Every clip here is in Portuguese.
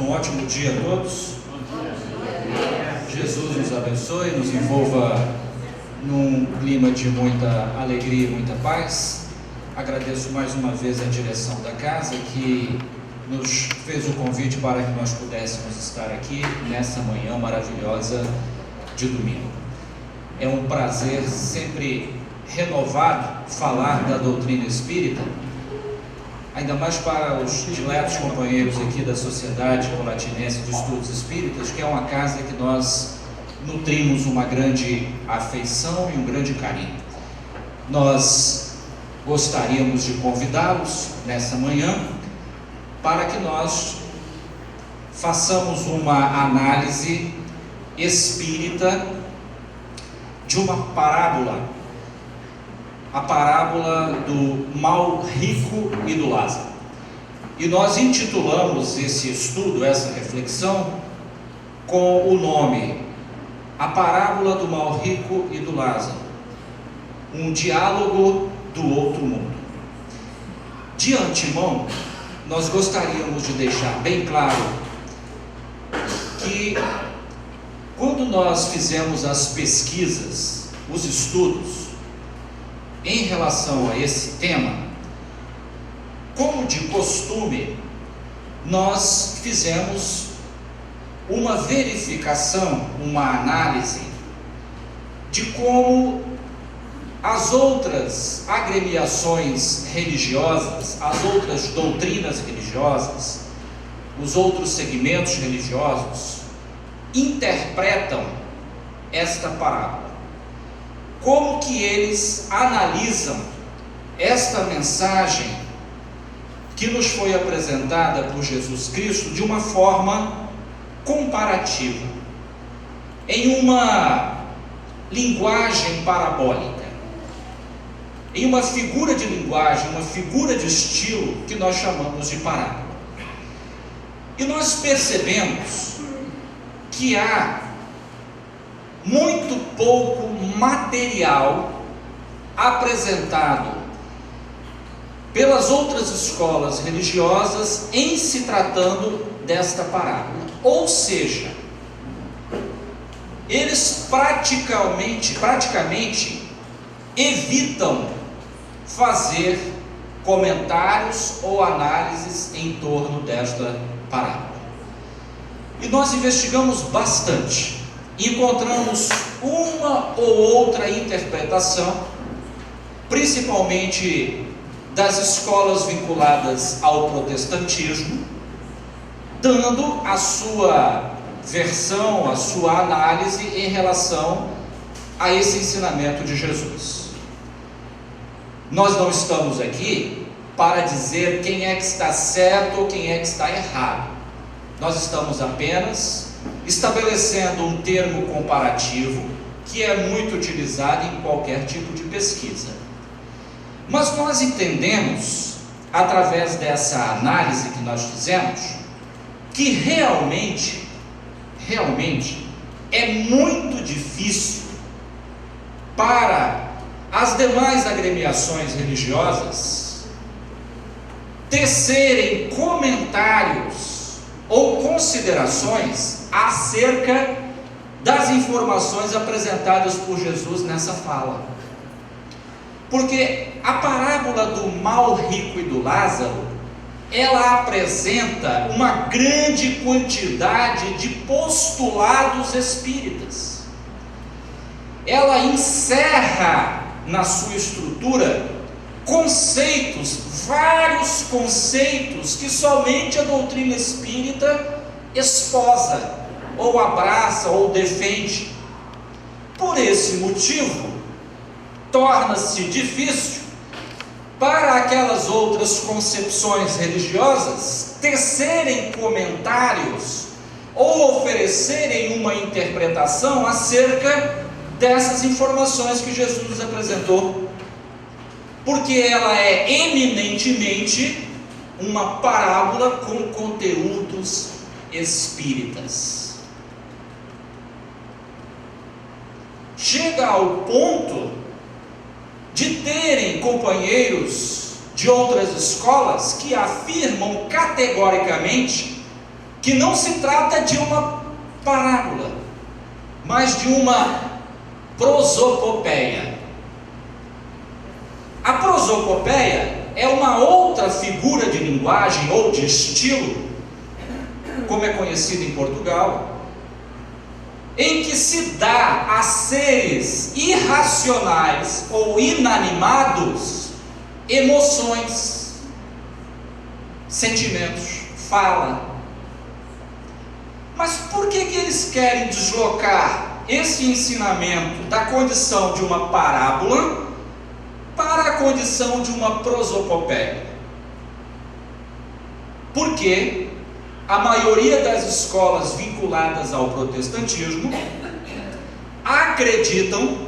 Um ótimo dia a todos. Jesus nos abençoe, nos envolva num clima de muita alegria e muita paz. Agradeço mais uma vez a direção da casa que nos fez o convite para que nós pudéssemos estar aqui nessa manhã maravilhosa de domingo. É um prazer sempre renovado falar da doutrina espírita, ainda mais para os diletos companheiros aqui da Sociedade Colatinense de Estudos Espíritas, que é uma casa que nós nutrimos uma grande afeição e um grande carinho. Nós gostaríamos de convidá-los nessa manhã para que nós façamos uma análise espírita de uma parábola, a parábola do mal rico e do Lázaro. E nós intitulamos esse estudo, essa reflexão, com o nome A Parábola do Mal Rico e do Lázaro, um diálogo do outro mundo. De antemão, nós gostaríamos de deixar bem claro que quando nós fizemos as pesquisas, os estudos, em relação a esse tema, como de costume, nós fizemos uma verificação, uma análise de como as outras agremiações religiosas, as outras doutrinas religiosas, os outros segmentos religiosos interpretam esta parábola. Como que eles analisam esta mensagem que nos foi apresentada por Jesus Cristo de uma forma comparativa, em uma linguagem parabólica, em uma figura de linguagem, uma figura de estilo que nós chamamos de parábola. E nós percebemos que há muito pouco material apresentado pelas outras escolas religiosas em se tratando desta parábola. Ou seja, eles praticamente evitam fazer comentários ou análises em torno desta parábola. E nós investigamos bastante. Encontramos uma ou outra interpretação, principalmente das escolas vinculadas ao protestantismo, dando a sua versão, a sua análise em relação a esse ensinamento de Jesus. Nós não estamos aqui para dizer quem é que está certo ou quem é que está errado. Nós estamos apenas estabelecendo um termo comparativo que é muito utilizado em qualquer tipo de pesquisa. Mas nós entendemos, através dessa análise que nós fizemos, que realmente é muito difícil para as demais agremiações religiosas tecerem comentários ou considerações acerca das informações apresentadas por Jesus nessa fala. Porque a parábola do mal rico e do Lázaro, ela apresenta uma grande quantidade de postulados espíritas. Ela encerra na sua estrutura conceitos, vários conceitos que somente a doutrina espírita esposa, ou abraça, ou defende. Por esse motivo, torna-se difícil para aquelas outras concepções religiosas tecerem comentários ou oferecerem uma interpretação acerca dessas informações que Jesus nos apresentou, porque ela é eminentemente uma parábola com conteúdos espíritas. Chega ao ponto de terem companheiros de outras escolas que afirmam categoricamente que não se trata de uma parábola, mas de uma prosopopeia. A prosopopeia é uma outra figura de linguagem ou de estilo, como é conhecido em Portugal, em que se dá a seres irracionais ou inanimados emoções, sentimentos, fala. Mas por que eles querem deslocar esse ensinamento da condição de uma parábola para a condição de uma prosopopeia? Porque a maioria das escolas vinculadas ao protestantismo acreditam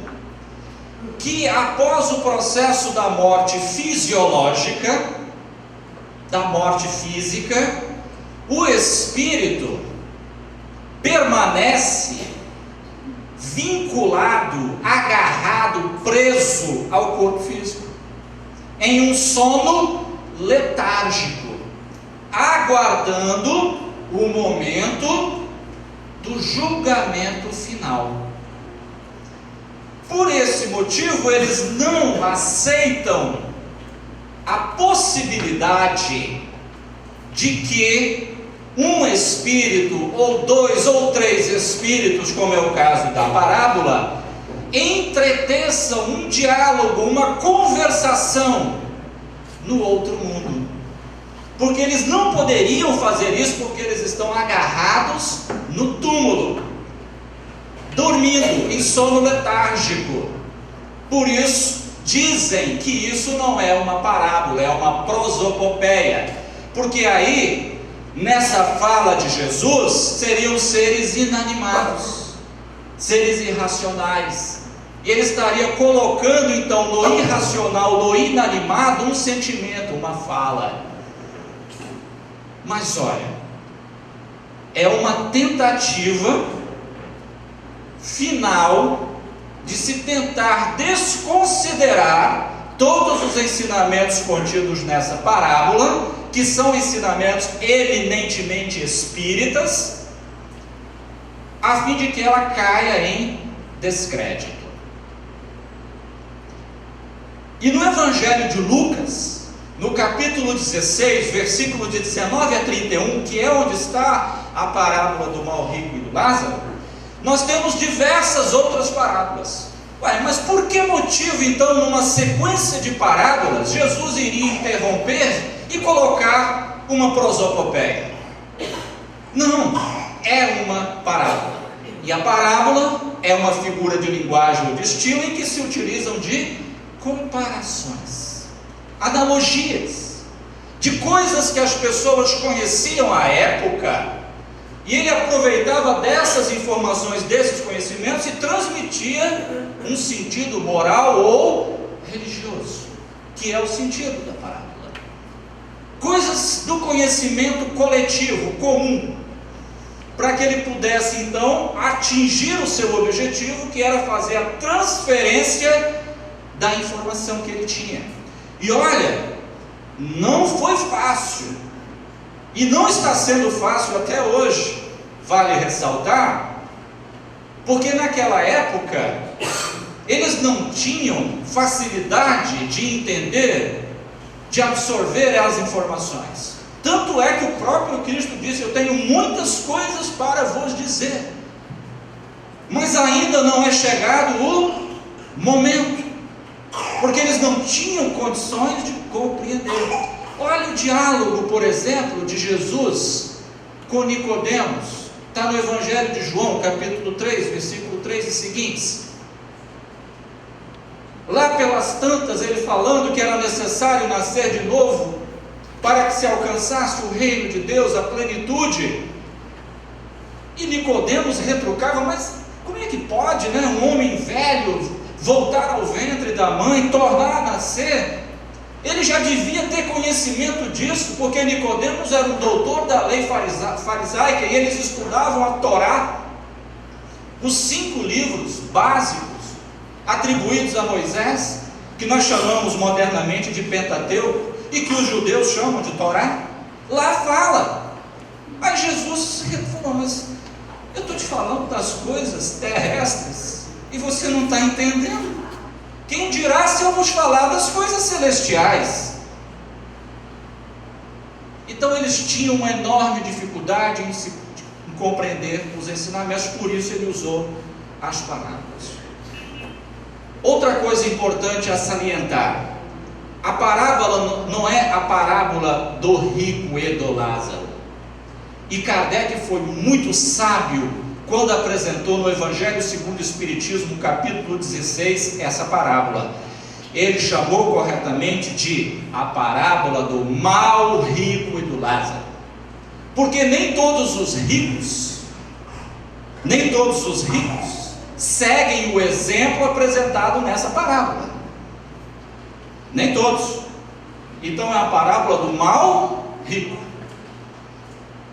que após o processo da morte fisiológica, da morte física, o espírito permanece vinculado, agarrado, preso ao corpo físico, em um sono letárgico, aguardando o momento do julgamento final. Por esse motivo, eles não aceitam a possibilidade de que um espírito, ou 2 ou 3 espíritos, como é o caso da parábola, entreteçam um diálogo, uma conversação no outro mundo. Porque eles não poderiam fazer isso, porque eles estão agarrados no túmulo, dormindo em sono letárgico. Por isso dizem que isso não é uma parábola, é uma prosopopeia, porque aí nessa fala de Jesus seriam seres inanimados, seres irracionais, e ele estaria colocando então no irracional, no inanimado, um sentimento, uma fala. Mas olha, é uma tentativa final de se tentar desconsiderar todos os ensinamentos contidos nessa parábola, que são ensinamentos eminentemente espíritas, a fim de que ela caia em descrédito. E no Evangelho de Lucas, no capítulo 16, versículo de 19 a 31, que é onde está a parábola do mal rico e do Lázaro, nós temos diversas outras parábolas. Mas por que motivo então, numa sequência de parábolas, Jesus iria interromper e colocar uma prosopopeia? Não, é uma parábola. E a parábola é uma figura de linguagem ou de estilo em que se utilizam de comparações, analogias, de coisas que as pessoas conheciam à época, e ele aproveitava dessas informações, desses conhecimentos, e transmitia um sentido moral ou religioso, que é o sentido da parábola. Coisas do conhecimento coletivo, comum, para que ele pudesse então atingir o seu objetivo, que era fazer a transferência da informação que ele tinha. E olha, não foi fácil, e não está sendo fácil até hoje, vale ressaltar, porque naquela época eles não tinham facilidade de entender, de absorver as informações. Tanto é que o próprio Cristo disse: eu tenho muitas coisas para vos dizer, mas ainda não é chegado o momento, porque eles não tinham condições de compreender. Olha o diálogo, por exemplo, de Jesus com Nicodemos, está no Evangelho de João, capítulo 3, versículo 3 e seguintes. Lá pelas tantas, ele falando que era necessário nascer de novo, para que se alcançasse o reino de Deus, a plenitude. E Nicodemos retrucava: mas como é que pode, um homem velho voltar ao ventre da mãe, tornar a nascer? Ele já devia ter conhecimento disso, porque Nicodemos era um doutor da lei farisaica, e eles estudavam a Torá, os 5 livros básicos atribuídos a Moisés, que nós chamamos modernamente de Pentateuco, e que os judeus chamam de Torá. Lá fala. Aí Jesus mas eu estou te falando das coisas terrestres e você não está entendendo. Quem dirá se eu vos falar das coisas celestiais? Então eles tinham uma enorme dificuldade em compreender os ensinamentos, por isso ele usou as parábolas. Outra coisa importante a salientar: a parábola não é a parábola do rico e do Lázaro. E Kardec foi muito sábio quando apresentou no Evangelho segundo o Espiritismo, capítulo 16, essa parábola. Ele chamou corretamente de a parábola do mau rico e do Lázaro. Porque nem todos os ricos seguem o exemplo apresentado nessa parábola. Nem todos. Então é a parábola do mau rico,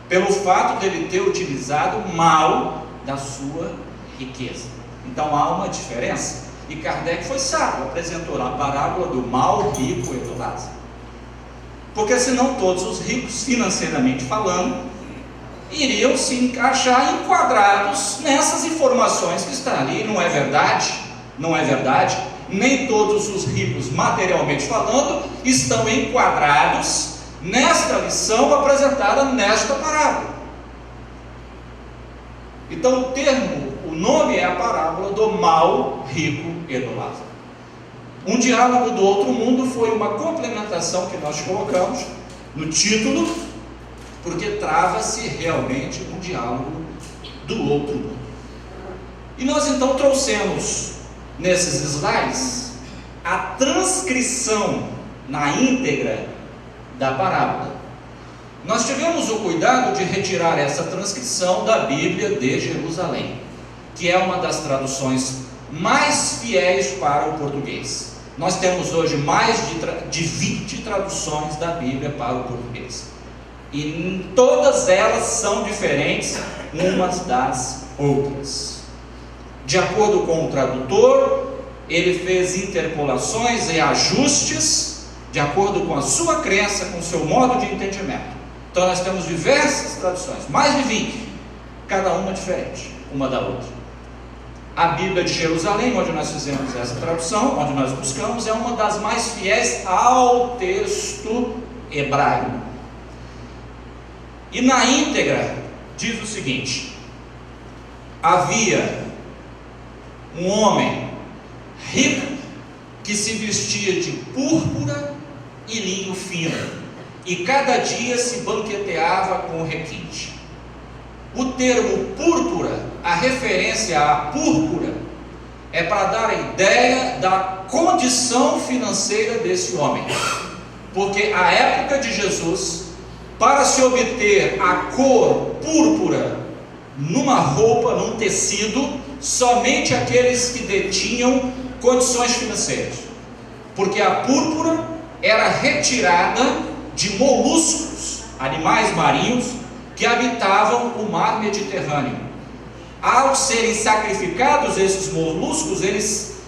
pelo fato dele ter utilizado mal da sua riqueza. Então há uma diferença. E Kardec foi sábio, apresentou a parábola do mau rico e do Lázaro. Porque senão todos os ricos, financeiramente falando, iriam se encaixar enquadrados nessas informações que estão ali. Não é verdade? Não é verdade? Nem todos os ricos, materialmente falando, estão enquadrados nesta lição apresentada nesta parábola. Então o nome é a parábola do mau rico e do Lázaro. Um diálogo do outro mundo foi uma complementação que nós colocamos no título, porque trava-se realmente um diálogo do outro mundo. E nós então trouxemos nesses slides a transcrição na íntegra da parábola. Nós tivemos o cuidado de retirar essa transcrição da Bíblia de Jerusalém, que é uma das traduções mais fiéis para o português. Nós temos hoje mais de 20 traduções da Bíblia para o português, e todas elas são diferentes umas das outras. De acordo com o tradutor, ele fez interpolações e ajustes de acordo com a sua crença, com o seu modo de entendimento. Então nós temos diversas traduções, mais de 20, cada uma diferente uma da outra. A Bíblia de Jerusalém, onde nós fizemos essa tradução, onde nós buscamos, é uma das mais fiéis ao texto hebraico. E na íntegra diz o seguinte: havia um homem rico que se vestia de púrpura e linho fino, e cada dia se banqueteava com requinte. O termo púrpura, a referência à púrpura, é para dar a ideia da condição financeira desse homem, porque à época de Jesus, para se obter a cor púrpura numa roupa, num tecido, somente aqueles que detinham condições financeiras, porque a púrpura era retirada de moluscos, animais marinhos que habitavam o mar Mediterrâneo. Ao serem sacrificados esses moluscos, eles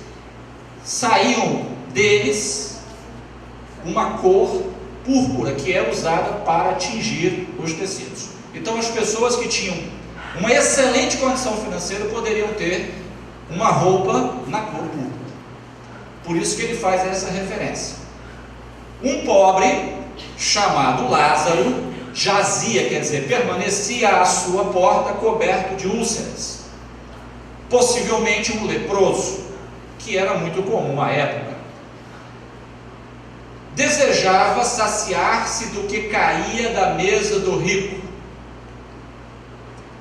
saíam deles uma cor púrpura que é usada para tingir os tecidos. Então as pessoas que tinham uma excelente condição financeira poderiam ter uma roupa na cor púrpura. Por isso que ele faz essa referência. Um pobre chamado Lázaro jazia, quer dizer, permanecia à sua porta coberto de úlceras, possivelmente um leproso, que era muito comum à época. Desejava saciar-se do que caía da mesa do rico,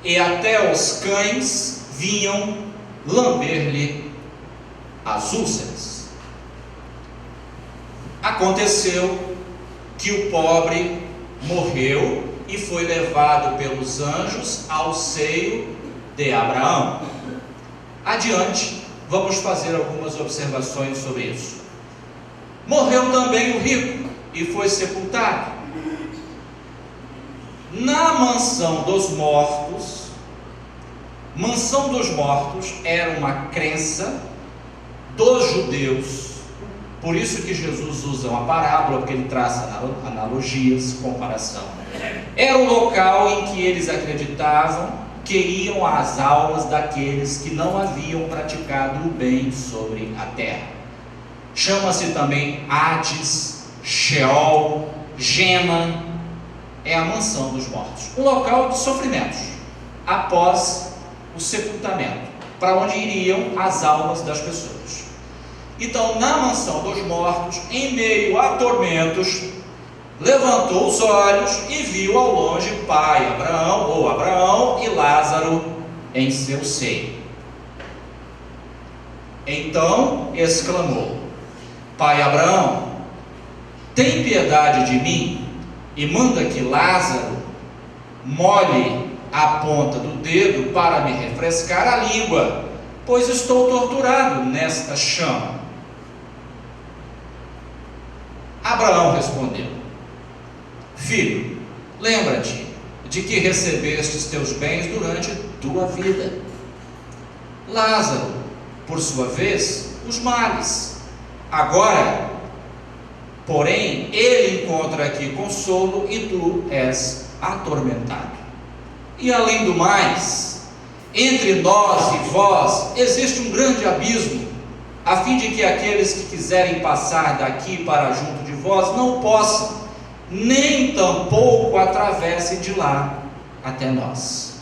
e até os cães vinham lamber-lhe as úlceras. Aconteceu que o pobre morreu e foi levado pelos anjos ao seio de Abraão. Adiante, vamos fazer algumas observações sobre isso. Morreu também o rico e foi sepultado. Na mansão dos mortos era uma crença dos judeus. Por isso que Jesus usa uma parábola, porque ele traça analogias, comparação. Era o local em que eles acreditavam que iam as almas daqueles que não haviam praticado o bem sobre a terra. Chama-se também Hades, Sheol, Gema, é a mansão dos mortos, um local de sofrimentos após o sepultamento, para onde iriam as almas das pessoas. Então, na mansão dos mortos, em meio a tormentos, levantou os olhos e viu ao longe pai Abraão e Lázaro em seu seio. Então exclamou: Pai Abraão, tem piedade de mim e manda que Lázaro molhe a ponta do dedo para me refrescar a língua, pois estou torturado nesta chama. Abraão respondeu: Filho, lembra-te de que recebestes teus bens durante tua vida. Lázaro, por sua vez, os males. Agora, porém, ele encontra aqui consolo e tu és atormentado. E além do mais, entre nós e vós existe um grande abismo, a fim de que aqueles que quiserem passar daqui para junto de vós não possam, nem tampouco atravessem de lá até nós.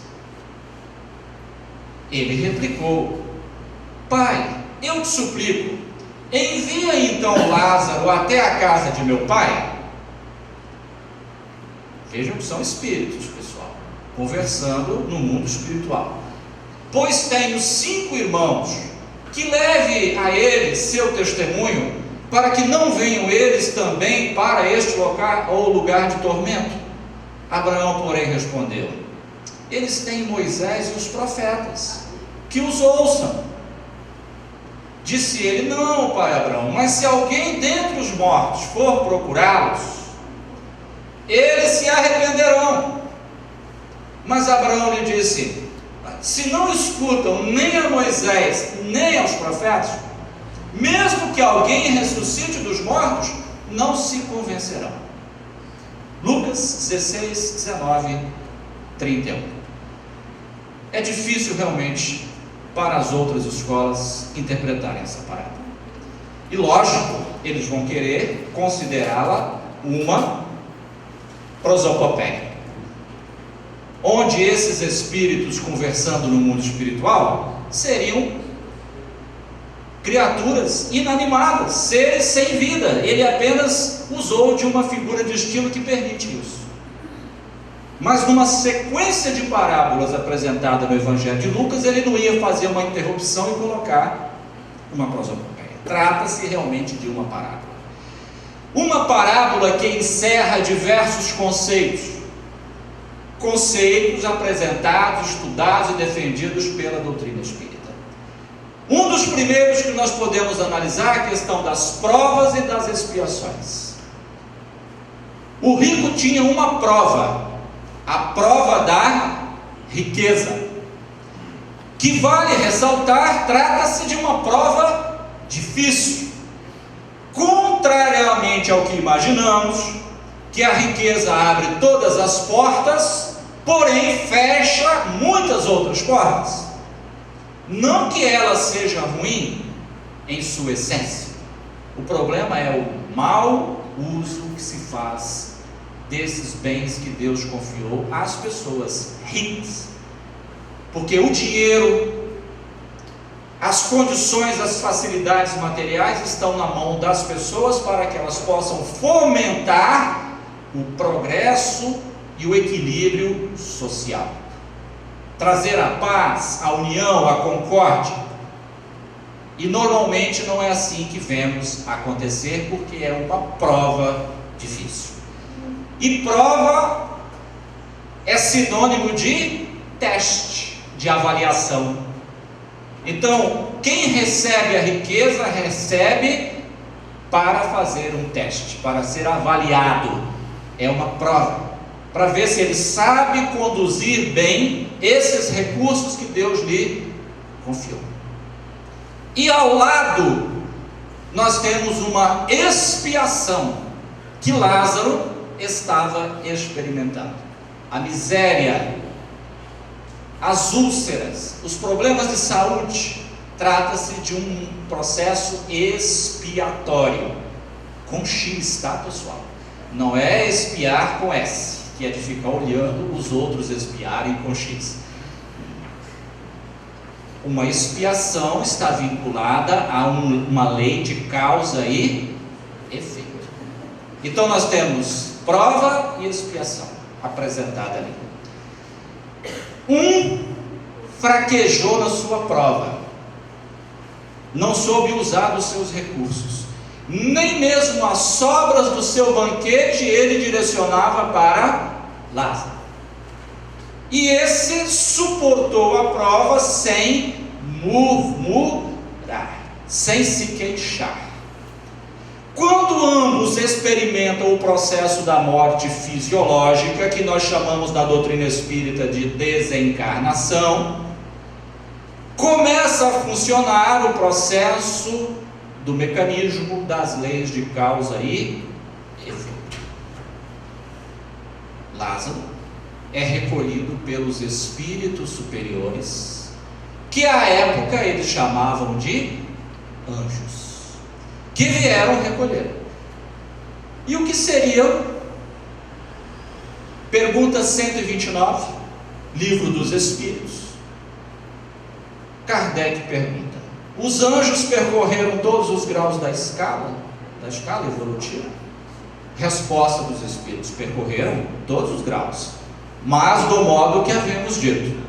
Ele replicou: Pai, eu te suplico, envia então Lázaro até a casa de meu pai. Vejam que são espíritos, pessoal, conversando no mundo espiritual. Pois tenho 5 irmãos, que leve a eles seu testemunho, para que não venham eles também para este local ou lugar de tormento. Abraão, porém, respondeu: Eles têm Moisés e os profetas, que os ouçam. Disse ele: Não, pai Abraão, mas se alguém dentre os mortos for procurá-los, eles se arrependerão. Mas Abraão lhe disse: Se não escutam nem a Moisés nem aos profetas, mesmo que alguém ressuscite dos mortos, não se convencerão. Lucas 16, 19, 31. É difícil realmente para as outras escolas interpretarem essa parábola. E lógico, eles vão querer considerá-la uma prosopopeia, onde esses espíritos conversando no mundo espiritual seriam criaturas inanimadas, seres sem vida. Ele apenas usou de uma figura de estilo que permite isso. Mas numa sequência de parábolas apresentada no Evangelho de Lucas, ele não ia fazer uma interrupção e colocar uma prosopopeia. Trata-se realmente de uma parábola. Uma parábola que encerra diversos conceitos apresentados, estudados e defendidos pela doutrina espírita. Um dos primeiros que nós podemos analisar é a questão das provas e das expiações. O rico tinha uma prova, a prova da riqueza, que vale ressaltar, trata-se de uma prova difícil. Contrariamente ao que imaginamos, que a riqueza abre todas as portas, porém fecha muitas outras portas. Não que ela seja ruim em sua essência, o problema é o mau uso que se faz desses bens que Deus confiou às pessoas ricas, porque o dinheiro, as condições, as facilidades materiais estão na mão das pessoas para que elas possam fomentar o progresso e o equilíbrio social, trazer a paz, a união, a concórdia. E normalmente não é assim que vemos acontecer, porque é uma prova difícil. E prova é sinônimo de teste, de avaliação. Então, quem recebe a riqueza, recebe para fazer um teste, para ser avaliado. É uma prova, para ver se ele sabe conduzir bem esses recursos que Deus lhe confiou. E ao lado, nós temos uma expiação, que Lázaro estava experimentando. A miséria, as úlceras, os problemas de saúde, trata-se de um processo expiatório, com X, tá, pessoal? Não é expiar com S, que é de ficar olhando os outros expiarem com X. Uma expiação está vinculada a uma lei de causa e efeito. Então nós temos prova e expiação apresentada ali. Um fraquejou na sua prova, não soube usar dos seus recursos, nem mesmo as sobras do seu banquete ele direcionava para Lázaro. E esse suportou a prova sem murmurar, sem se queixar. Quando ambos experimentam o processo da morte fisiológica, que nós chamamos na doutrina espírita de desencarnação, começa a funcionar o processo do mecanismo das leis de causa e efeito. Lázaro é recolhido pelos espíritos superiores, que à época eles chamavam de anjos, que vieram recolher. E o que seriam? Pergunta 129, Livro dos Espíritos. Kardec pergunta: os anjos percorreram todos os graus da escala evolutiva? Resposta dos Espíritos: percorreram todos os graus, mas do modo que havemos dito,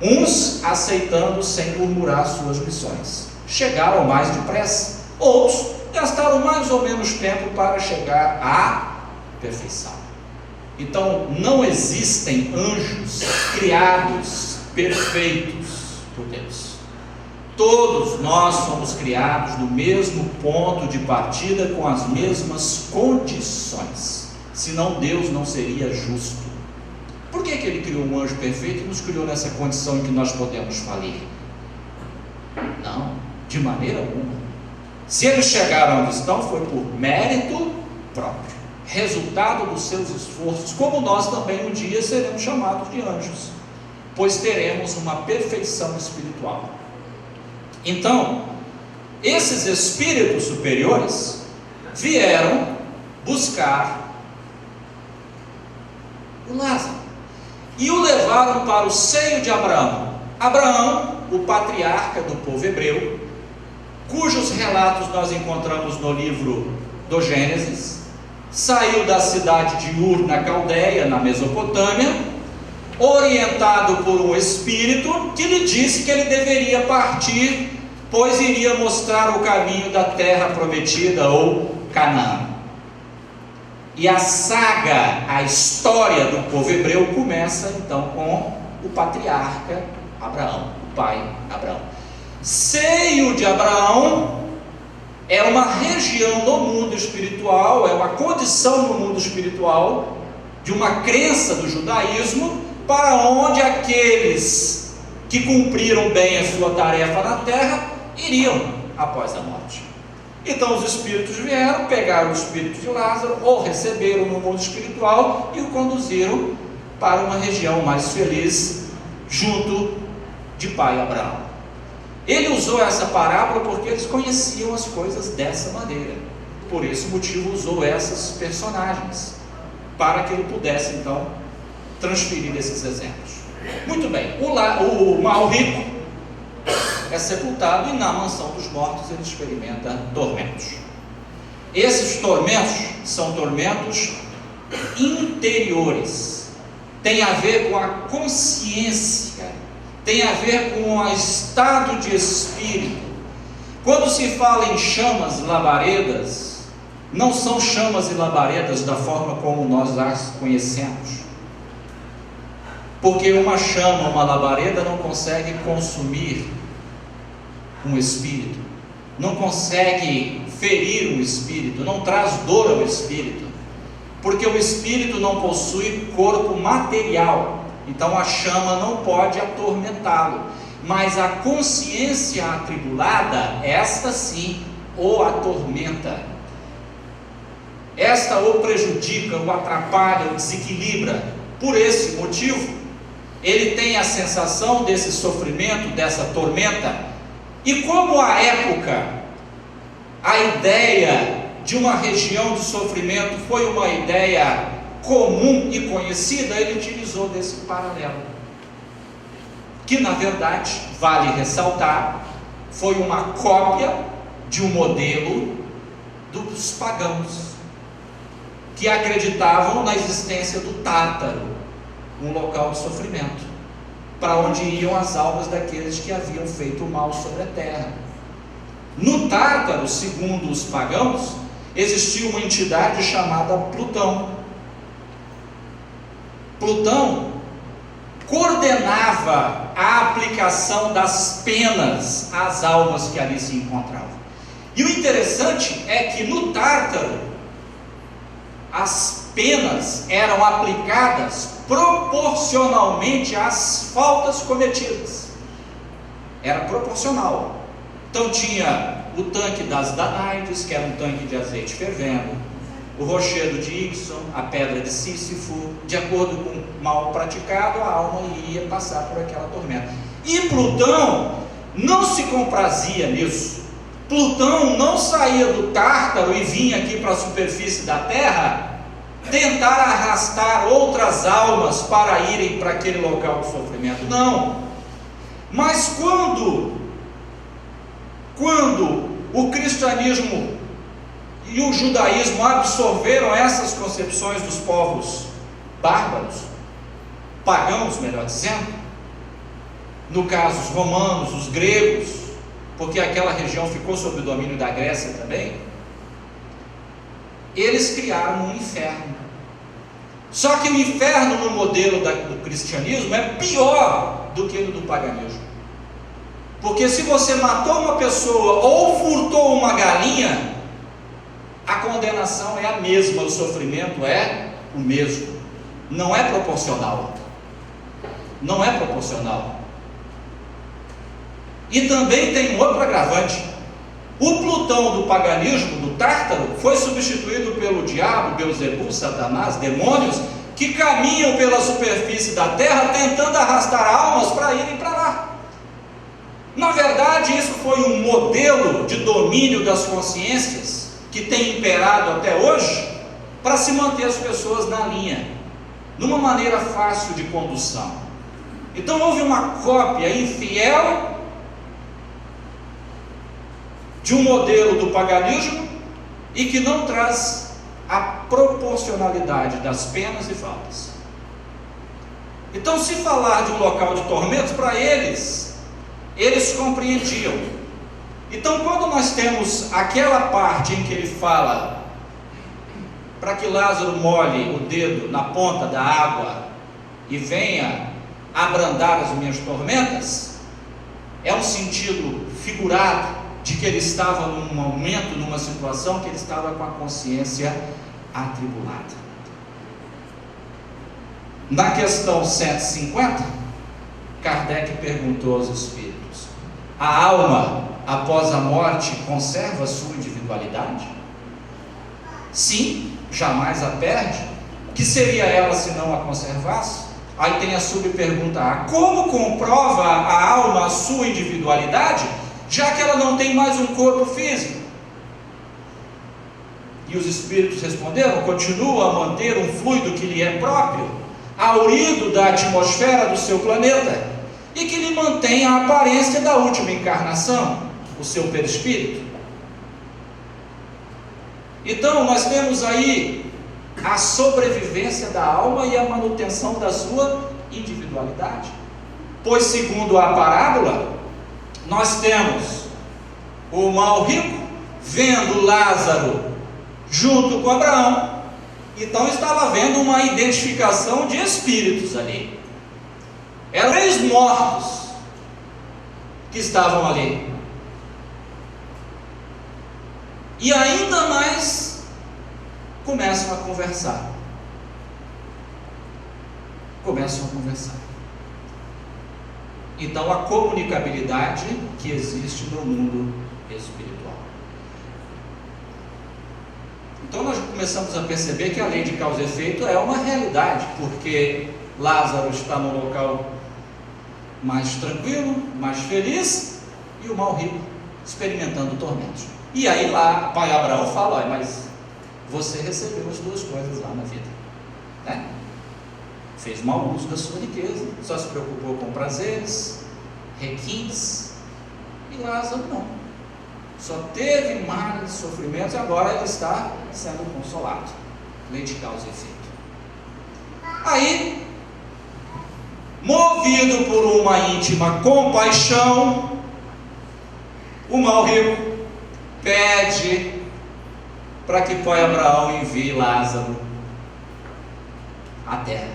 uns aceitando sem murmurar suas missões, chegaram mais depressa, outros gastaram mais ou menos tempo para chegar à perfeição. Então não existem anjos criados perfeitos por Deus. Todos nós somos criados no mesmo ponto de partida, com as mesmas condições, senão Deus não seria justo. Por que Ele criou um anjo perfeito e nos criou nessa condição em que nós podemos falir? Não, de maneira alguma. Se eles chegaram onde estão, foi por mérito próprio, resultado dos seus esforços, como nós também um dia seremos chamados de anjos, pois teremos uma perfeição espiritual. Então, esses espíritos superiores vieram buscar o Lázaro e o levaram para o seio de Abraão. Abraão, o patriarca do povo hebreu, cujos relatos nós encontramos no livro do Gênesis, saiu da cidade de Ur, na Caldeia, na Mesopotâmia, orientado por um espírito que lhe disse que ele deveria partir, pois iria mostrar o caminho da terra prometida, ou Canaã. E a saga, a história do povo hebreu começa então com o patriarca Abraão, o pai Abraão. Seio de Abraão é uma região no mundo espiritual, é uma condição no mundo espiritual de uma crença do judaísmo, para onde aqueles que cumpriram bem a sua tarefa na terra iriam após a morte. Então os espíritos vieram, pegaram o espírito de Lázaro, ou receberam no mundo espiritual e o conduziram para uma região mais feliz, junto de pai Abraão. Ele usou essa parábola porque eles conheciam as coisas dessa maneira. Por esse motivo usou essas personagens, para que ele pudesse então transferir esses exemplos. Muito bem, o mal rico é sepultado e na mansão dos mortos ele experimenta tormentos. Esses tormentos são tormentos interiores, tem a ver com a consciência, tem a ver com o estado de espírito. Quando se fala em chamas labaredas, não são chamas e labaredas da forma como nós as conhecemos, porque uma chama, uma labareda não consegue consumir um espírito, não consegue ferir um espírito, não traz dor ao espírito, porque o espírito não possui corpo material, então a chama não pode atormentá-lo, mas a consciência atribulada, esta sim o atormenta. esta o prejudica, o atrapalha, o desequilibra. Por esse motivo, ele tem a sensação desse sofrimento, dessa tormenta. E como à época a ideia de uma região de sofrimento foi uma ideia comum e conhecida, ele utilizou desse paralelo, que na verdade, vale ressaltar, foi uma cópia de um modelo dos pagãos, que acreditavam na existência do Tártaro, um local de sofrimento, para onde iam as almas daqueles que haviam feito o mal sobre a terra. No Tártaro, segundo os pagãos, existia uma entidade chamada Plutão. Plutão coordenava a aplicação das penas às almas que ali se encontravam. E o interessante é que no Tártaro, as penas eram aplicadas proporcionalmente às faltas cometidas. Era proporcional. Então tinha o tanque das Danaides, que era um tanque de azeite fervendo, o rochedo de Ixon, a pedra de Sísifo. De acordo com o mal praticado, a alma ia passar por aquela tormenta. E Plutão não se comprazia nisso. Plutão não saía do Tártaro e vinha aqui para a superfície da Terra tentar arrastar outras almas para irem para aquele local de sofrimento. Não. Mas quando o cristianismo e o judaísmo absorveram essas concepções dos povos bárbaros, pagãos, melhor dizendo, no caso os romanos, os gregos, porque aquela região ficou sob o domínio da Grécia também, eles criaram um inferno. Só que o inferno no modelo do cristianismo é pior do que o do paganismo. Porque se você matou uma pessoa ou furtou uma galinha, a condenação é a mesma, o sofrimento é o mesmo. Não é proporcional. Não é proporcional. E também tem um outro agravante. O Plutão do paganismo, do Tártaro, foi substituído pelo diabo, Beelzebub, Satanás, demônios, que caminham pela superfície da terra tentando arrastar almas para irem para lá. Na verdade, isso foi um modelo de domínio das consciências que tem imperado até hoje, para se manter as pessoas na linha, numa maneira fácil de condução. Então houve uma cópia infiel de um modelo do paganismo e que não traz a proporcionalidade das penas e faltas. Então, se falar de um local de tormentos, para eles compreendiam. Então, quando nós temos aquela parte em que ele fala para que Lázaro molhe o dedo na ponta da água e venha abrandar as minhas tormentas, é um sentido figurado de que ele estava num momento, numa situação que ele estava com a consciência atribulada. Na questão 150, Kardec perguntou aos espíritos: a alma, após a morte, conserva a sua individualidade? Sim, jamais a perde. O que seria ela se não a conservasse? Aí tem a subpergunta A: como comprova a alma a sua individualidade, já que ela não tem mais um corpo físico? E os espíritos responderam: continua a manter um fluido que lhe é próprio, haurido da atmosfera do seu planeta, e que lhe mantém a aparência da última encarnação, o seu perispírito. Então nós temos aí a sobrevivência da alma e a manutenção da sua individualidade. Pois, segundo a parábola, nós temos o mau rico vendo Lázaro junto com Abraão. Então estava havendo uma identificação de espíritos ali. Eram 3 mortos que estavam ali. E ainda mais começam a conversar. Então, a comunicabilidade que existe no mundo espiritual. Então nós começamos a perceber que a lei de causa e efeito é uma realidade, porque Lázaro está no local mais tranquilo, mais feliz, e o mau rico experimentando tormentos. E aí lá, pai Abraão fala: olha, mas você recebeu as duas coisas lá na vida, né? Fez mau uso da sua riqueza, só se preocupou com prazeres, requintes, e Lázaro não, só teve males, sofrimentos, e agora ele está sendo consolado. Lei de causa e efeito. Aí, movido por uma íntima compaixão, o mau rico pede para que pai Abraão envie Lázaro à terra,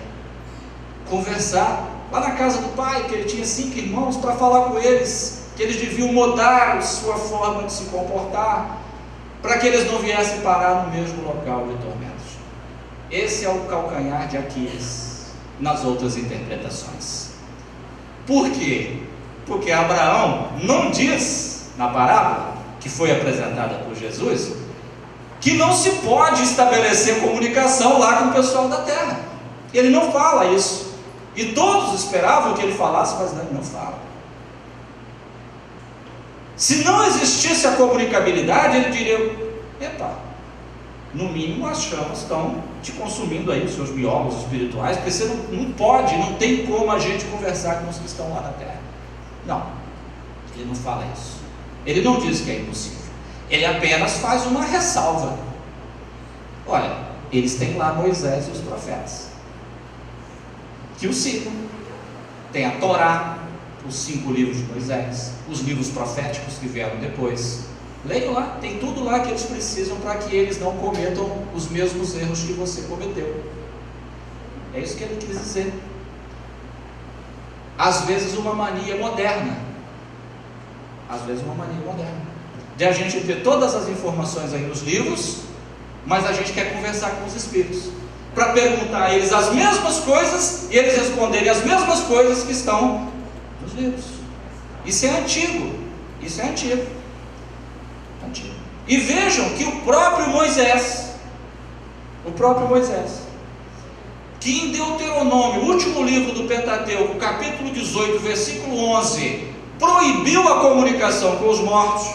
conversar lá na casa do pai, que ele tinha 5 irmãos, para falar com eles, que eles deviam mudar a sua forma de se comportar, para que eles não viessem parar no mesmo local de tormentos. Esse é o calcanhar de Aquiles nas outras interpretações. Por quê? Porque Abraão não diz na parábola que foi apresentada por Jesus que não se pode estabelecer comunicação lá com o pessoal da terra. Ele não fala isso, e todos esperavam que ele falasse, mas ele não fala. Se não existisse a comunicabilidade, ele diria: epa, no mínimo as chamas estão te consumindo aí, os seus miolos espirituais, porque você não pode, não tem como a gente conversar com os que estão lá na terra. Não, ele não fala isso, ele não diz que é impossível, ele apenas faz uma ressalva. Olha, eles têm lá Moisés e os profetas, que o sigam, tem a Torá, os 5 livros de Moisés, os livros proféticos que vieram depois. Leiam lá, tem tudo lá que eles precisam para que eles não cometam os mesmos erros que você cometeu. É isso que ele quis dizer. Às vezes uma mania moderna, de a gente ter todas as informações aí nos livros, mas a gente quer conversar com os espíritos, para perguntar a eles as mesmas coisas e eles responderem as mesmas coisas que estão nos livros. Isso é antigo, E vejam que o próprio Moisés, que em Deuteronômio, último livro do Pentateuco, capítulo 18, versículo 11, proibiu a comunicação com os mortos,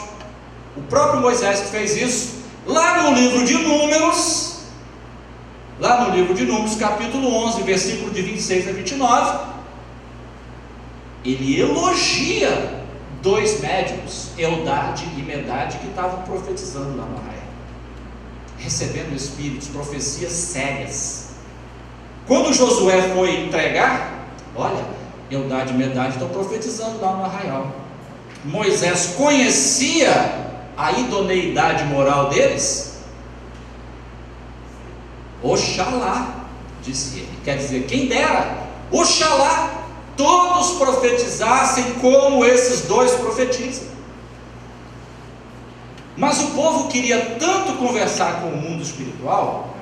o próprio Moisés que fez isso, lá no livro de Números, capítulo 11, versículo de 26 a 29, ele elogia 2 médicos, Eldade e Medade, que estavam profetizando lá no arraial, recebendo espíritos, profecias sérias. Quando Josué foi entregar, olha, Eldade e Medade estão profetizando lá no arraial. Moisés conhecia a idoneidade moral deles. Oxalá, disse ele, quer dizer, quem dera, oxalá todos profetizassem como esses 2 profetizam. Mas o povo queria tanto conversar com o mundo espiritual,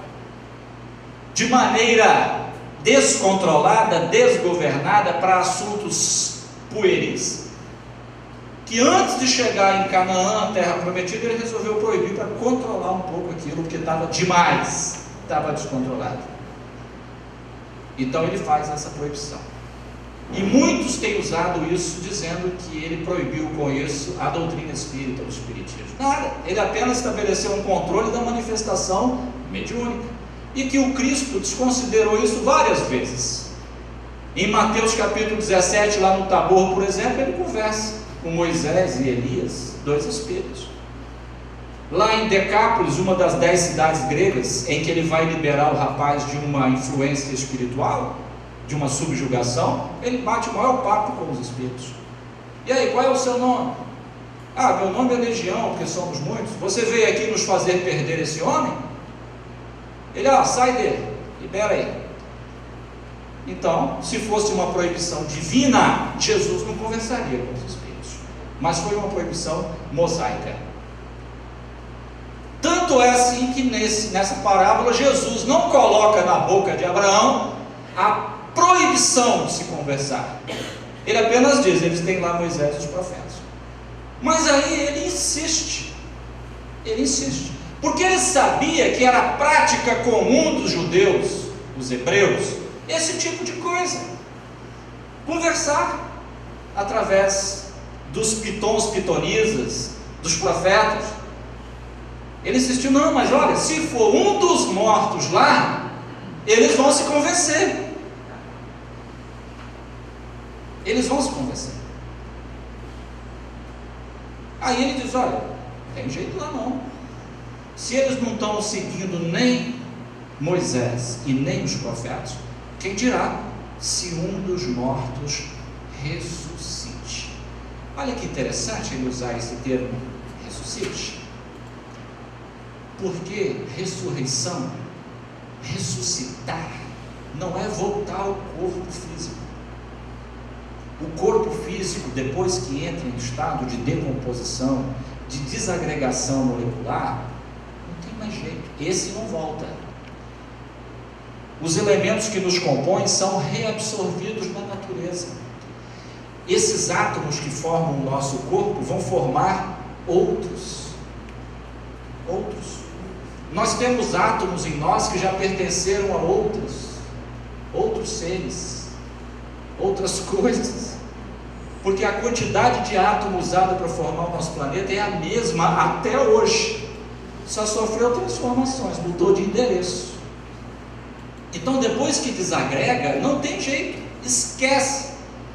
de maneira descontrolada, desgovernada, para assuntos pueris, que antes de chegar em Canaã, a terra prometida, ele resolveu proibir para controlar um pouco aquilo, porque estava demais, estava descontrolado. Então ele faz essa proibição. E muitos têm usado isso, dizendo que ele proibiu com isso a doutrina espírita, o espiritismo. Nada, ele apenas estabeleceu um controle da manifestação mediúnica, e que o Cristo desconsiderou isso várias vezes. Em Mateus capítulo 17, lá no Tabor, por exemplo, ele conversa com Moisés e Elias, 2 espíritos. Lá em Decápolis, uma das 10 cidades gregas, em que ele vai liberar o rapaz de uma influência espiritual, de uma subjugação, ele bate o maior papo com os espíritos. E aí, qual é o seu nome? Ah, meu nome é Legião, porque somos muitos. Você veio aqui nos fazer perder esse homem? Ele, sai dele, libera aí. Então, se fosse uma proibição divina, Jesus não conversaria com os espíritos, mas foi uma proibição mosaica. Tanto é assim que nessa parábola Jesus não coloca na boca de Abraão a proibição de se conversar. Ele apenas diz: eles têm lá Moisés e os profetas. Mas aí ele insiste, porque ele sabia que era prática comum dos judeus, dos hebreus, esse tipo de coisa, conversar através dos pitonizas, dos profetas. Ele insistiu: não, mas olha, se for um dos mortos lá, eles vão se convencer. Eles vão se convencer. Aí ele diz: olha, tem jeito lá não. Se eles não estão seguindo nem Moisés e nem os profetas, quem dirá se um dos mortos ressuscite? Olha que interessante ele usar esse termo, ressuscite, porque ressurreição, ressuscitar, não é voltar ao corpo físico. O corpo físico, depois que entra em estado de decomposição, de desagregação molecular, não tem mais jeito, esse não volta. Os elementos que nos compõem são reabsorvidos na natureza. Esses átomos que formam o nosso corpo vão formar outros. Nós temos átomos em nós que já pertenceram a outros seres, outras coisas, porque a quantidade de átomos usada para formar o nosso planeta é a mesma até hoje, só sofreu transformações, mudou de endereço. Então, depois que desagrega, não tem jeito, esquece,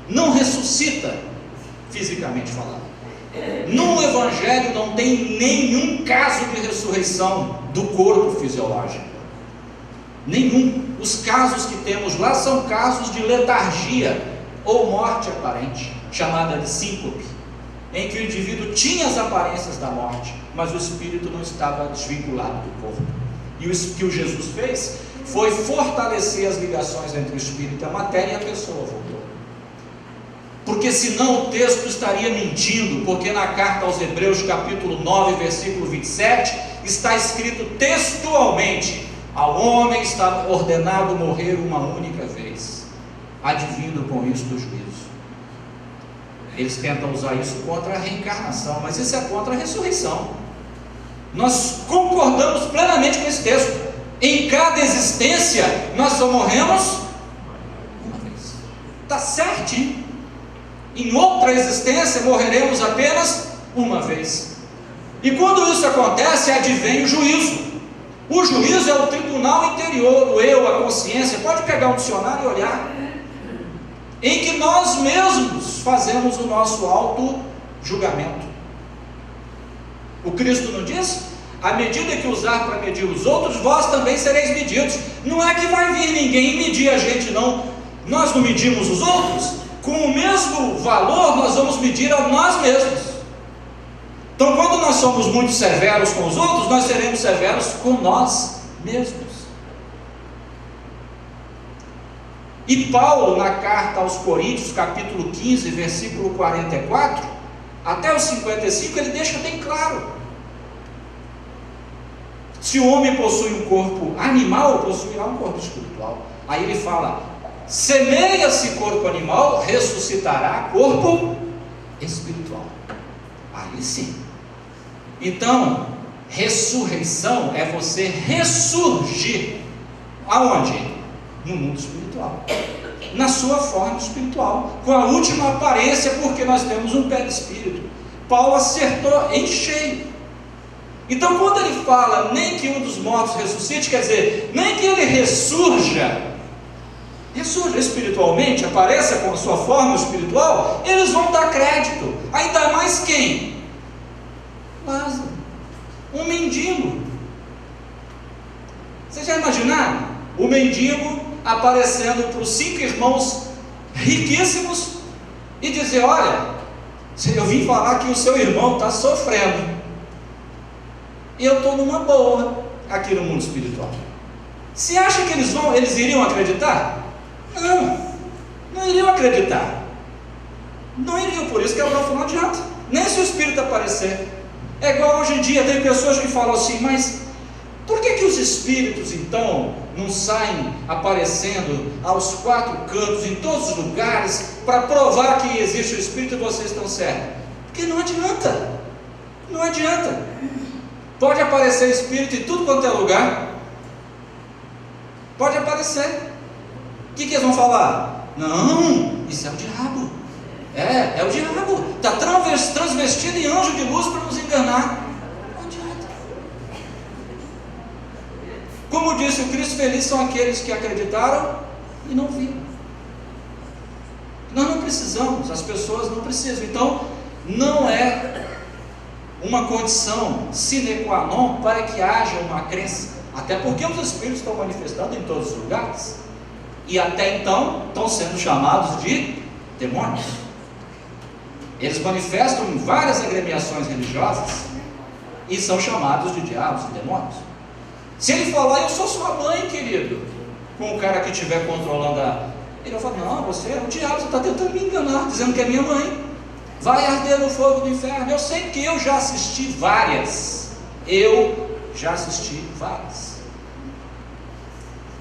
não ressuscita, fisicamente falando. No Evangelho não tem nenhum caso de ressurreição do corpo fisiológico, nenhum. Os casos que temos lá são casos de letargia ou morte aparente, chamada de síncope, em que o indivíduo tinha as aparências da morte, mas o espírito não estava desvinculado do corpo. E o que o Jesus fez foi fortalecer as ligações entre o espírito e a matéria, e a pessoa voltou. Porque senão o texto estaria mentindo, porque na carta aos Hebreus, capítulo 9, versículo 27, está escrito textualmente: ao homem está ordenado morrer uma única vez, advindo com isso do juízo. Eles tentam usar isso contra a reencarnação, mas isso é contra a ressurreição. Nós concordamos plenamente com esse texto. Em cada existência nós só morremos uma vez. Está certinho. Em outra existência morreremos apenas uma vez. E quando isso acontece, advém o juízo. O juízo é o tribunal interior, o eu, a consciência. Pode pegar um dicionário e olhar, em que nós mesmos fazemos o nosso auto-julgamento. O Cristo não diz: a medida que usar para medir os outros, vós também sereis medidos. Não é que vai vir ninguém medir a gente, não. Nós não medimos os outros, com o mesmo valor nós vamos medir a nós mesmos. Então, quando nós somos muito severos com os outros, nós seremos severos com nós mesmos. E Paulo, na carta aos Coríntios, capítulo 15, versículo 44, até o 55, ele deixa bem claro: se o homem possui um corpo animal, possuirá um corpo espiritual. Aí ele fala: semeia-se corpo animal, ressuscitará corpo espiritual. Aí sim. Então, ressurreição é você ressurgir. Aonde? No mundo espiritual, na sua forma espiritual, com a última aparência, porque nós temos um pé de espírito. Paulo acertou em cheio. Então, quando ele fala nem que um dos mortos ressuscite, quer dizer, nem que ele ressurja espiritualmente, apareça com a sua forma espiritual, eles vão dar crédito. Ainda mais quem? Lázaro, um mendigo. Vocês já imaginaram? O mendigo aparecendo para os 5 irmãos riquíssimos e dizer: olha, eu vim falar que o seu irmão está sofrendo, e eu estou numa boa aqui no mundo espiritual. Você acha que eles iriam acreditar? Não iriam acreditar. Não iriam, por isso que eu não adianta, nem se o espírito aparecer. É igual hoje em dia, tem pessoas que falam assim: mas por que os espíritos então não saem aparecendo aos 4 cantos, em todos os lugares, para provar que existe o espírito e vocês estão certos? Porque não adianta. Pode aparecer espírito em tudo quanto é lugar. Pode aparecer. O que eles vão falar? Não, isso é o diabo. É o diabo. Está transvestido em anjo de luz para nos enganar. Não adianta. Como disse o Cristo, felizes são aqueles que acreditaram e não viram. Nós não precisamos, as pessoas não precisam. Então, não é uma condição sine qua non para que haja uma crença. Até porque os espíritos estão manifestando em todos os lugares. E até então, estão sendo chamados de demônios. Eles manifestam em várias agremiações religiosas e são chamados de diabos e demônios. Se ele falar, eu sou sua mãe, querido, com o cara que estiver controlando ele vai falar, não, você é o diabo, você está tentando me enganar, dizendo que é minha mãe. Vai arder no fogo do inferno. Eu sei que eu já assisti várias.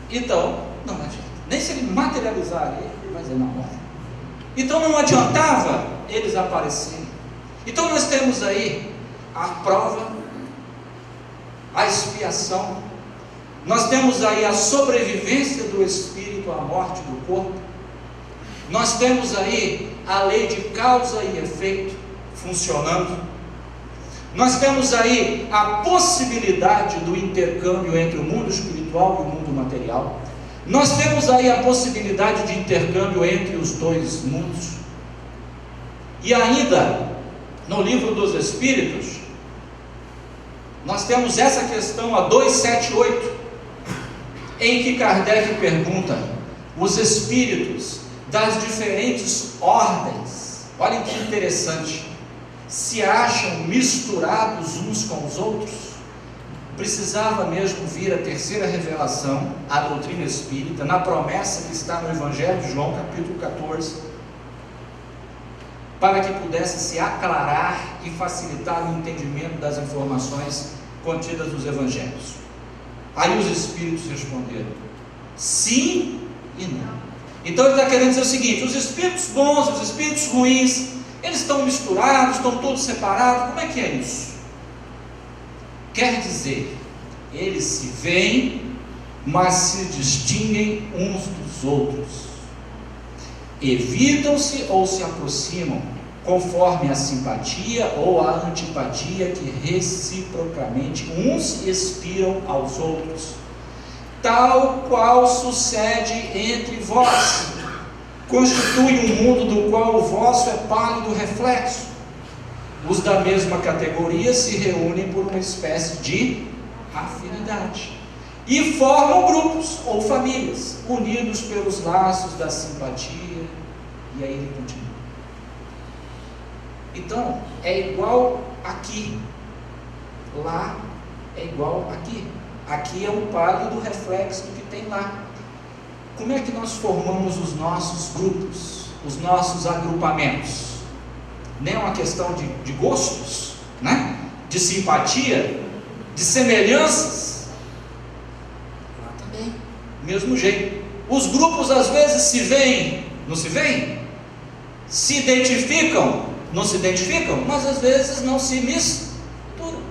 Então, não adianta. Nem se ele materializar ele vai dizer, não. Então não adiantava eles aparecerem. Então nós temos aí a prova, a expiação, nós temos aí a sobrevivência do espírito à morte do corpo, nós temos aí a lei de causa e efeito funcionando, nós temos aí a possibilidade do intercâmbio entre o mundo espiritual e o mundo material, nós temos aí a possibilidade de intercâmbio entre os dois mundos, e ainda no livro dos Espíritos nós temos essa questão, a 278, em que Kardec pergunta: os espíritos das diferentes ordens, olhem que interessante, se acham misturados uns com os outros? Precisava mesmo vir a terceira revelação, a doutrina espírita, na promessa que está no Evangelho de João, capítulo 14, para que pudesse se aclarar e facilitar o entendimento das informações contidas nos Evangelhos. Aí os Espíritos responderam, sim e não. Então ele está querendo dizer o seguinte: os Espíritos bons, os Espíritos ruins, eles estão misturados, estão todos separados. Como é que é isso? Quer dizer, eles se veem, mas se distinguem uns dos outros. Evitam-se ou se aproximam, conforme a simpatia ou a antipatia que reciprocamente uns expiram aos outros, tal qual sucede entre vós, constitui um mundo do qual o vosso é pálido reflexo. Os da mesma categoria se reúnem por uma espécie de afinidade e formam grupos ou famílias, unidos pelos laços da simpatia. E aí ele continua. Então, é igual aqui, lá é igual aqui. Aqui é um pálido reflexo do que tem lá. Como é que nós formamos os nossos grupos, os nossos agrupamentos? Nem é uma questão de gostos, né? De simpatia, de semelhanças. Lá também, mesmo jeito. Os grupos às vezes se veem, não se veem? Se identificam, não se identificam, mas às vezes não se misturam.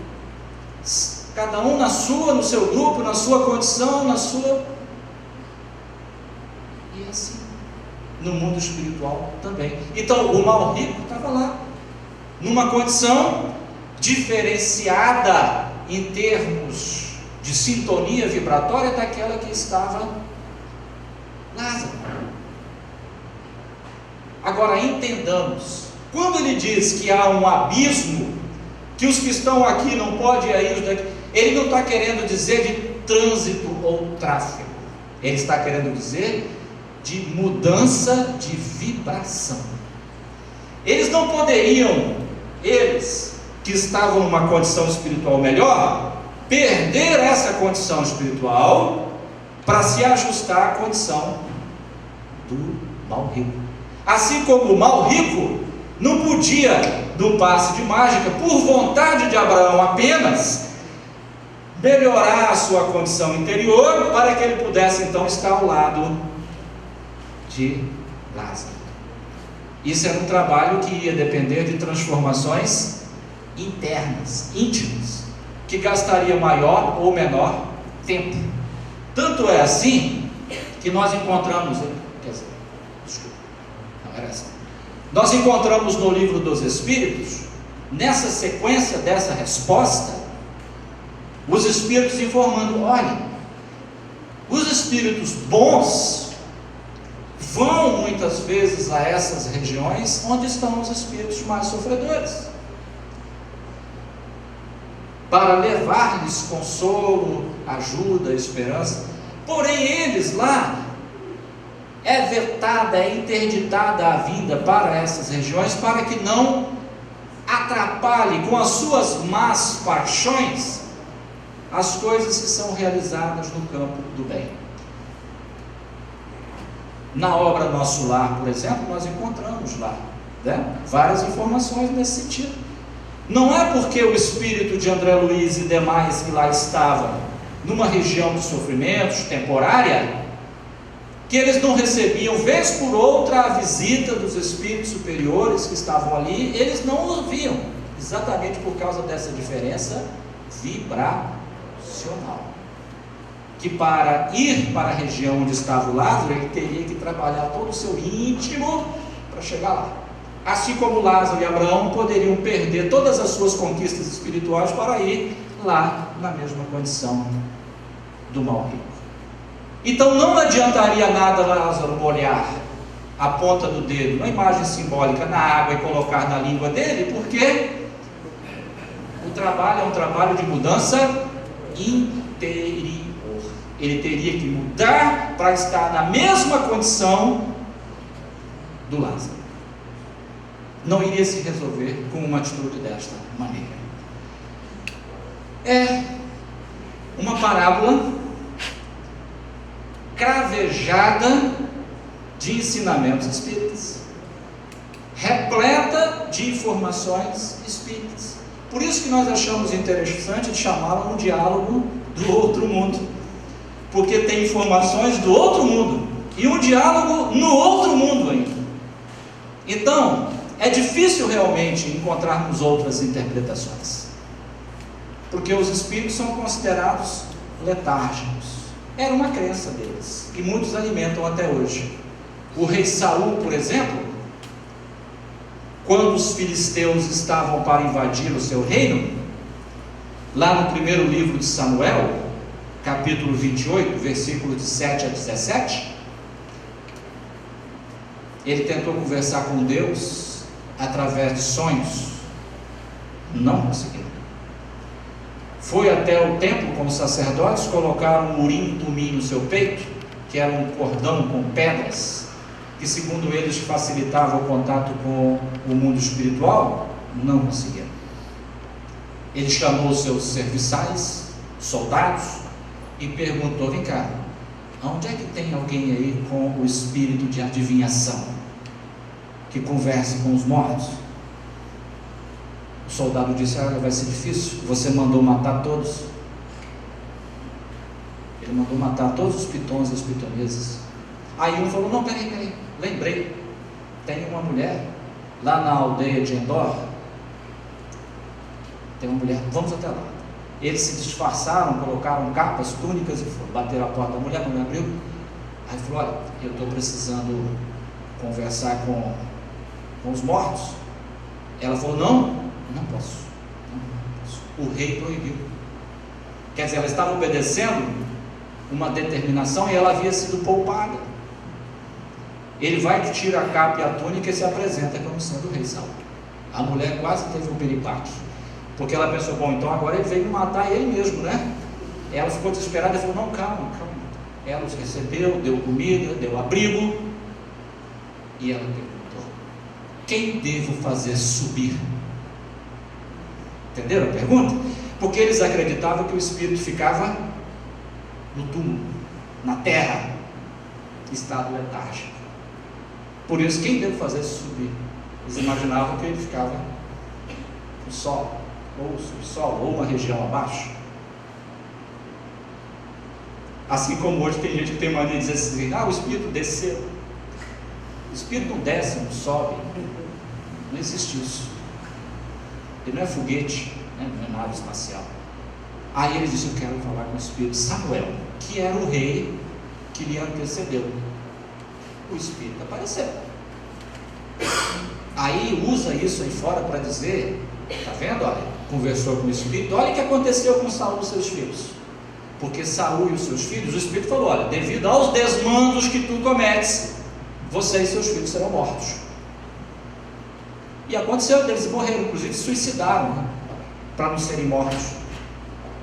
Cada um na sua, no seu grupo, na sua condição, na sua... E assim, no mundo espiritual também. Então o mal rico estava lá, numa condição diferenciada em termos de sintonia vibratória daquela que estava Lázaro. Agora entendamos, quando ele diz que há um abismo, que os que estão aqui não podem ir os daqui, ele não está querendo dizer de trânsito ou tráfego, ele está querendo dizer de mudança de vibração. Eles não poderiam, eles que estavam numa condição espiritual melhor, perder essa condição espiritual para se ajustar à condição do mal rico. Assim como o mal rico não podia, num passe de mágica, por vontade de Abraão apenas, melhorar a sua condição interior para que ele pudesse então estar ao lado de Lázaro. Isso era um trabalho que ia depender de transformações internas, íntimas. que gastaria maior ou menor tempo. Tanto é assim que nós encontramos, nós encontramos no livro dos Espíritos, nessa sequência dessa resposta, os Espíritos informando: olha, os Espíritos bons vão muitas vezes a essas regiões onde estão os Espíritos mais sofredores, para levar-lhes consolo, ajuda, esperança. Porém eles lá, é vetada, é interditada a vinda para essas regiões, para que não atrapalhe com as suas más paixões as coisas que são realizadas no campo do bem. Na obra Nosso Lar, por exemplo, nós encontramos lá, né, várias informações nesse sentido. Não é porque o espírito de André Luiz e demais que lá estavam numa região de sofrimentos temporária, que eles não recebiam vez por outra a visita dos espíritos superiores que estavam ali. Eles não ouviam, exatamente por causa dessa diferença vibracional, que para ir para a região onde estava o Lázaro, ele teria que trabalhar todo o seu íntimo para chegar lá. Assim como Lázaro e Abraão poderiam perder todas as suas conquistas espirituais para ir lá na mesma condição do mal rico. Então não adiantaria nada Lázaro molhar a ponta do dedo, uma imagem simbólica, na água e colocar na língua dele, porque o trabalho é um trabalho de mudança interior. Ele teria que mudar para estar na mesma condição do Lázaro. Não iria se resolver com uma atitude desta maneira. É uma parábola cravejada de ensinamentos espíritas, repleta de informações espíritas. Por isso que nós achamos interessante de chamá-la um diálogo do outro mundo, porque tem informações do outro mundo e um diálogo no outro mundo ainda. Então é difícil realmente encontrarmos outras interpretações, porque os espíritos são considerados letárgicos. Era uma crença deles, que muitos alimentam até hoje. O rei Saul, por exemplo, quando os filisteus estavam para invadir o seu reino, lá no primeiro livro de Samuel, capítulo 28, versículos de 7 a 17, ele tentou conversar com Deus através de sonhos, não conseguiu. Foi até o templo com os sacerdotes, colocaram um urim e tumim no seu peito, que era um cordão com pedras, que segundo eles facilitava o contato com o mundo espiritual. Não conseguiram. Ele chamou os seus serviçais, soldados, e perguntou: vem cá, onde é que tem alguém aí com o espírito de adivinhação, que converse com os mortos? O soldado disse: olha, vai ser difícil, você mandou matar todos. Ele mandou matar todos os pitons e as pitonesas. Aí um falou: não, peraí, lembrei, tem uma mulher lá na aldeia de Endor, tem uma mulher, vamos até lá. Eles se disfarçaram, colocaram capas, túnicas e foram bater a porta da mulher. A mulher abriu. Aí falou: olha, eu estou precisando conversar com os mortos. Ela falou: não posso. O rei proibiu. Quer dizer, ela estava obedecendo uma determinação e ela havia sido poupada. Ele vai, tira a capa e a túnica e se apresenta como sendo o rei Saul. A mulher quase teve um piripaque, porque ela pensou: bom, então agora ele veio me matar ele mesmo, né? Ela ficou desesperada e falou: não, calma. Ela os recebeu, deu comida, deu abrigo, e ela perguntou: quem devo fazer subir? Entenderam a pergunta? Porque eles acreditavam que o espírito ficava no túmulo, na terra, estado letárgico. Por isso, quem devo fazer subir? Eles imaginavam que ele ficava no sol, ou no subsolo, ou uma região abaixo. Assim como hoje tem gente que tem mania de dizer assim: o espírito desceu. O espírito não desce, não sobe. Não existe isso. Ele não é foguete, né? Não é nave espacial. Aí ele disse: eu quero falar com o Espírito. Samuel, que era o rei que lhe antecedeu, o Espírito apareceu. Aí usa isso aí fora para dizer: está vendo? Olha, conversou com o Espírito. Olha o que aconteceu com Saul e seus filhos. Porque Saul e os seus filhos, o Espírito falou: olha, devido aos desmandos que tu cometes, você e seus filhos serão mortos. E aconteceu, eles morreram, inclusive suicidaram, né, para não serem mortos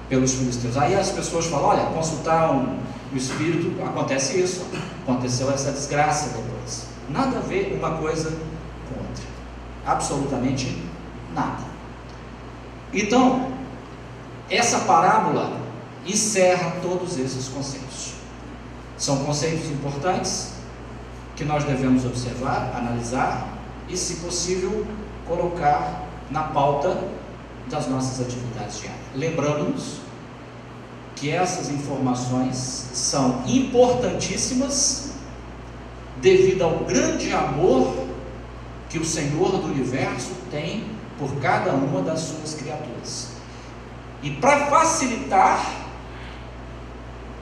pelos filisteus. Aí as pessoas falam: olha, consultaram o Espírito, acontece isso, aconteceu essa desgraça depois. Nada a ver uma coisa com outra, absolutamente nada. Então, essa parábola encerra todos esses conceitos. São conceitos importantes que nós devemos observar, analisar e, se possível, colocar na pauta das nossas atividades diárias. Lembrando-nos que essas informações são importantíssimas devido ao grande amor que o Senhor do Universo tem por cada uma das suas criaturas. E para facilitar,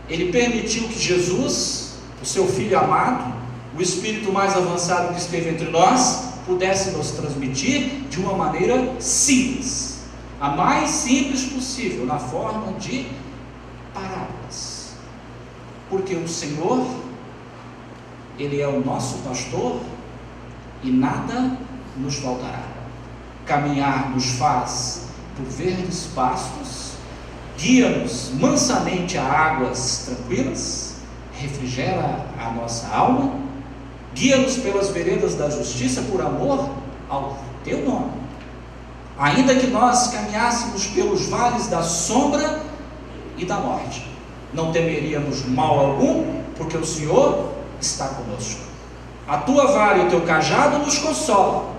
Ele permitiu que Jesus, o seu Filho amado, o Espírito mais avançado que esteve entre nós, pudesse nos transmitir de uma maneira simples, a mais simples possível, na forma de parábolas. Porque o Senhor, Ele é o nosso pastor e nada nos faltará. Caminhar nos faz por verdes pastos, guia-nos mansamente a águas tranquilas, refrigera a nossa alma, guia-nos pelas veredas da justiça por amor ao teu nome. Ainda que nós caminhássemos pelos vales da sombra e da morte, não temeríamos mal algum, porque o Senhor está conosco. A tua vara e o teu cajado nos consolam.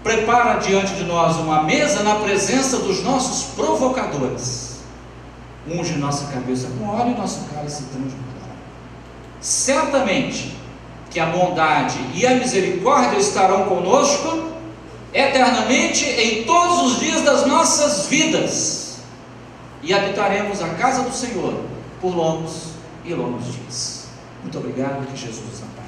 Prepara diante de nós uma mesa na presença dos nossos provocadores. Unge nossa cabeça com óleo e nosso cálice transbordará. Certamente que a bondade e a misericórdia estarão conosco eternamente em todos os dias das nossas vidas, e habitaremos a casa do Senhor por longos e longos dias. Muito obrigado, que Jesus nos abençoe.